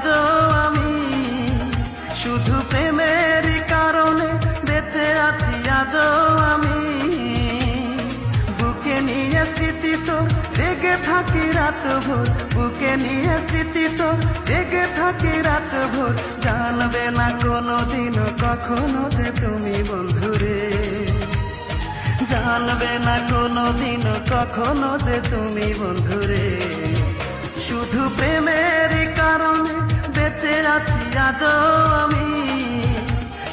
আজও আমি, শুধু প্রেমের কারণে বেঁচে আছি আজও আমি। বুকে নিয়ে স্মৃতি তোর জেগে থাকি রাত ভোর, বুকে নিয়ে স্মৃতি তোর জেগে থাকি রাত ভোর। জানবে না কোনোদিন কখনো যে তুমি বন্ধুরে, জানবে না কোনোদিন কখনো যে তুমি বন্ধুরে। শুধু প্রেমের কারণে বেঁচে আছি আজও আমি,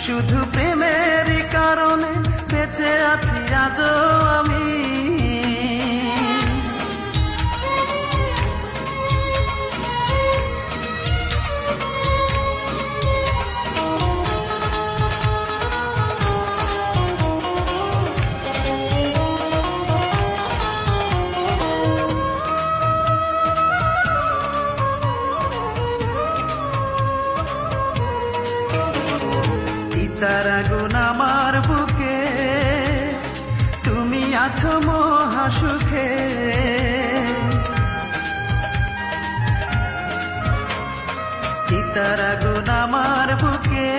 শুধু প্রেমের কারণে বেঁচে আছি আজও আমি। তার আগুন আমার বুকে, তুমি আছো মহা সুখে। চিতার আগুন আমার বুকে,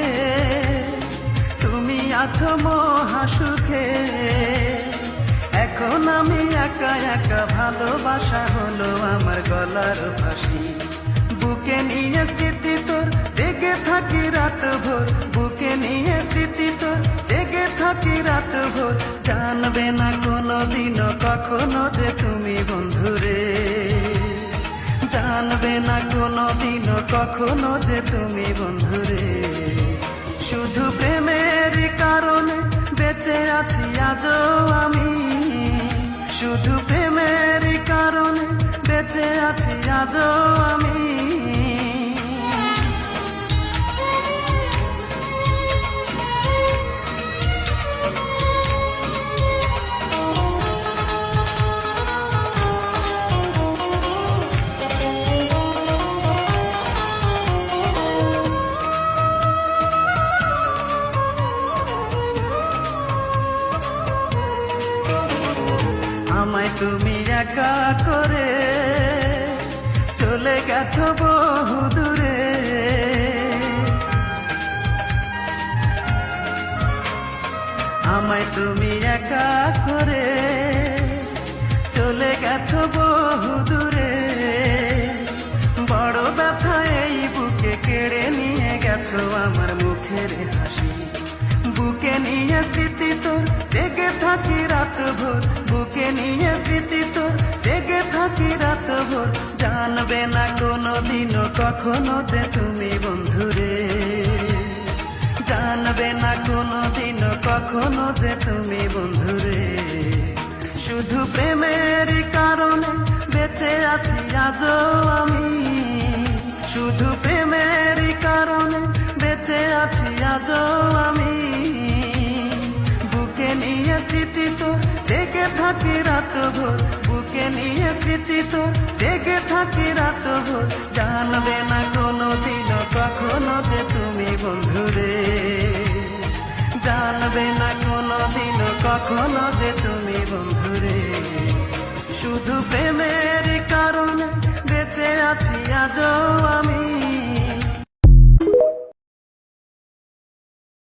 তুমি আছো মহা সুখে। এখন আমি একা একা, ভালোবাসা হলো আমার গলার ফাঁসি। বুকে নিয়ে স্মৃতি তোর জেগে থাকি রাত ভোর, বুকে নিয়ে স্মৃতি তোর জেগে থাকি রাত ভোর। জানবে না কোনোদিন কখনো যে তুমি বন্ধুরে, জানবে না কোনোদিন কখনো যে তুমি বন্ধুরে। শুধু প্রেমের কারণে বেঁচে আছি আজও আমি, শুধু প্রেমের কারণে বেঁচে আছি আজও আমি। আমায় তুমি একা করে চলে গেছো বহু দূরে, আমায় তুমি একা করে চলে গেছো বহু দূরে। বড় ব্যথা এই বুকে কেড়ে নিয়ে গেছো আমার মুখের হাসি। বুকে নিয়ে স্মৃতি তোর জেগে থাকি রাত ভোর, বুকে নিয়ে স্মৃতি তোর জেগে থাকি রাত ভোর। জানবে না কোনোদিন কখনো যে তুমি বন্ধুরে, জানবে না কোনোদিন কখনো যে তুমি বন্ধুরে। শুধু প্রেমের কারণে বেঁচে আছি আজও আমি, শুধু প্রেমের কারণে বেঁচে আছি আজও আমি। বুকে নিয়ে স্মৃতি তোর জেগে থাকি রাত ভোর, বুকে নিয়ে স্মৃতি তোর জেগে থাকি রাত ভোর। জানবে না কোনোদিন কখনো যে তুমি বন্ধুরে, জানবে না কোনোদিন কখনো যে তুমি বন্ধুরে। শুধু প্রেমের কারণে বেঁচে আছি আজও আমি।